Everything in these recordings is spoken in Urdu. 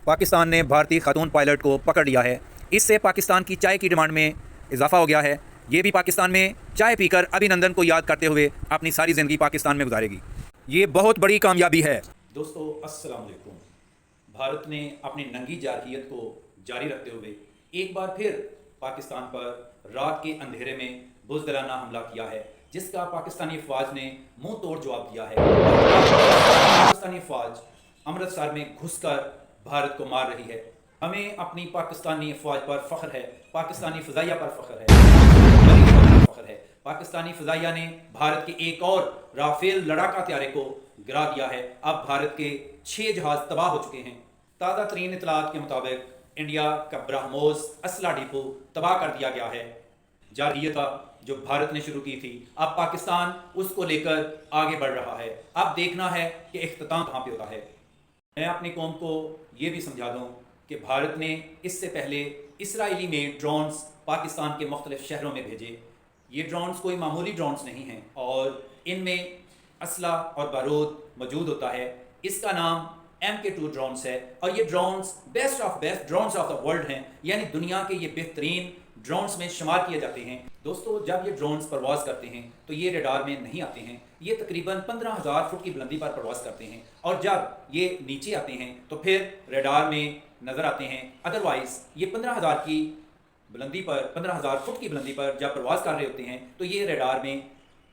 پاکستان نے بھارتی خاتون پائلٹ کو پکڑ لیا ہے۔ اس سے پاکستان کی چائے کی ڈیمانڈ میں اضافہ ہو گیا ہے۔ یہ بھی پاکستان میں چائے پی کر ابھینندن کو یاد کرتے ہوئے اپنی ساری زندگی پاکستان میں گزارے گی۔ یہ بہت بڑی کامیابی ہے۔ دوستو السلام علیکم۔ بھارت نے اپنی ننگی جارحیت کو جاری رکھتے ہوئے ایک بار پھر پاکستان پر رات کے اندھیرے میں بزدلانہ حملہ کیا ہے، جس کا پاکستانی افواج نے منہ توڑ جواب دیا ہے۔ پاکستانی افواج امرتسر میں گھس کر بھارت کو مار رہی ہے۔ ہمیں اپنی پاکستانی افواج پر فخر ہے، پاکستانی فضائیہ پر فخر ہے۔ پاکستانی فضائیہ نے بھارت کے ایک اور رافیل لڑاکا طیارے کو گرا دیا ہے۔ اب بھارت کے 6 جہاز تباہ ہو چکے ہیں۔ تازہ ترین اطلاعات کے مطابق انڈیا کا برہموس اسلحہ ڈپو تباہ کر دیا گیا ہے۔ جارحیت جو بھارت نے شروع کی تھی، اب پاکستان اس کو لے کر آگے بڑھ رہا ہے۔ اب دیکھنا ہے کہ اختتام کہاں پہ ہوتا ہے۔ میں اپنی قوم کو یہ بھی سمجھا دوں کہ بھارت نے اس سے پہلے اسرائیلی میں ڈرونز پاکستان کے مختلف شہروں میں بھیجے۔ یہ ڈرونز کوئی معمولی ڈرونز نہیں ہیں اور ان میں اسلحہ اور بارود موجود ہوتا ہے۔ اس کا نام MK2 ڈرونز ہے اور یہ drones best of best drones of the world ہیں، یعنی دنیا کے یہ بہترین ڈرونز میں شمار کیے جاتے ہیں۔ دوستو جب یہ ڈرونز پرواز کرتے ہیں تو یہ ریڈار میں نہیں آتے ہیں۔ یہ تقریباً 15,000 فٹ کی بلندی پر پرواز کرتے ہیں اور جب یہ نیچے آتے ہیں تو پھر ریڈار میں نظر آتے ہیں۔ ادروائز یہ 15,000 کی بلندی پر 15,000 فٹ کی بلندی پر جب پرواز کر رہے ہوتے ہیں تو یہ ریڈار میں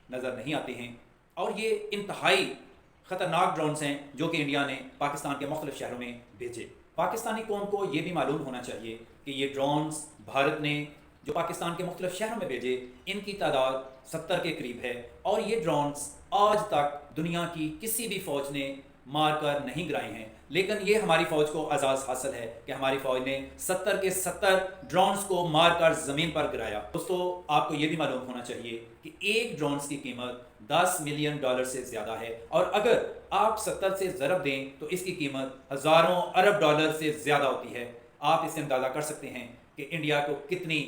نظر نہیں آتے ہیں۔ اور یہ انتہائی خطرناک ڈرونز ہیں جو کہ انڈیا نے پاکستان کے مختلف شہروں میں بھیجے۔ پاکستانی قوم کو یہ بھی معلوم ہونا چاہیے کہ یہ ڈرونز بھارت نے جو پاکستان کے مختلف شہروں میں بھیجے، ان کی تعداد 70 کے قریب ہے اور یہ ڈرونز آج تک دنیا کی کسی بھی فوج نے مار کر نہیں گرائے ہیں، لیکن یہ ہماری فوج کو اعزاز حاصل ہے کہ ہماری فوج نے 70 کے 70 ڈرونز کو مار کر زمین پر گرایا۔ دوستو آپ کو یہ بھی معلوم ہونا چاہیے کہ ایک ڈرونز کی قیمت $10 ملین سے زیادہ ہے اور اگر آپ 70 سے ضرب دیں تو اس کی قیمت ہزاروں ارب ڈالر سے زیادہ ہوتی ہے۔ آپ اس سے اندازہ کر سکتے ہیں کہ انڈیا کو کتنی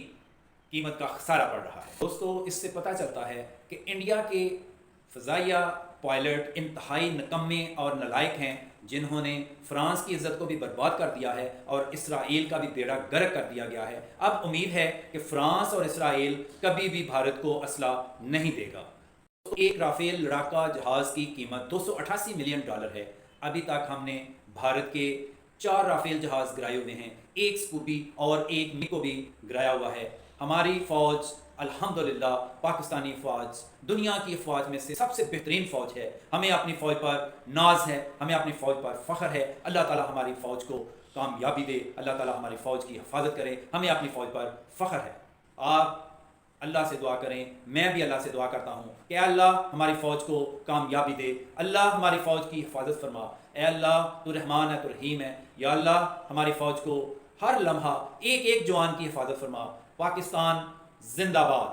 قیمت کا خسارہ پڑ رہا ہے۔ دوستو اس سے پتہ چلتا ہے کہ انڈیا کے فضائیہ پائلٹ انتہائی نکمے اور نالائق ہیں، جنہوں نے فرانس کی عزت کو بھی برباد کر دیا ہے اور اسرائیل کا بھی بیڑا غرق کر دیا گیا ہے۔ اب امید ہے کہ فرانس اور اسرائیل کبھی بھی بھارت کو اسلحہ نہیں دے گا۔ ایک رافیل لڑاکا جہاز کی قیمت $288 ملین ہے۔ ابھی تک ہم نے بھارت کے 4 رافیل جہاز گرائے ہوئے ہیں، ایک سکوپی اور ایک میکو بھی گرایا ہوا ہے۔ ہماری فوج الحمدللہ پاکستانی فوج دنیا کی افواج میں سے سب سے بہترین فوج ہے۔ ہمیں اپنی فوج پر ناز ہے، ہمیں اپنی فوج پر فخر ہے۔ اللہ تعالیٰ ہماری فوج کو کامیابی دے، اللہ تعالیٰ ہماری فوج کی حفاظت کرے، ہمیں اپنی فوج پر فخر ہے۔ آپ اللہ سے دعا کریں، میں بھی اللہ سے دعا کرتا ہوں کہ اللہ ہماری فوج کو کامیابی دے، اللہ ہماری فوج کی حفاظت فرما۔ اے اللہ تو رحمان ہے، تو رحیم ہے، یا اللہ ہماری فوج کو ہر لمحہ ایک ایک جوان کی حفاظت فرما۔ پاکستان زندہ باد۔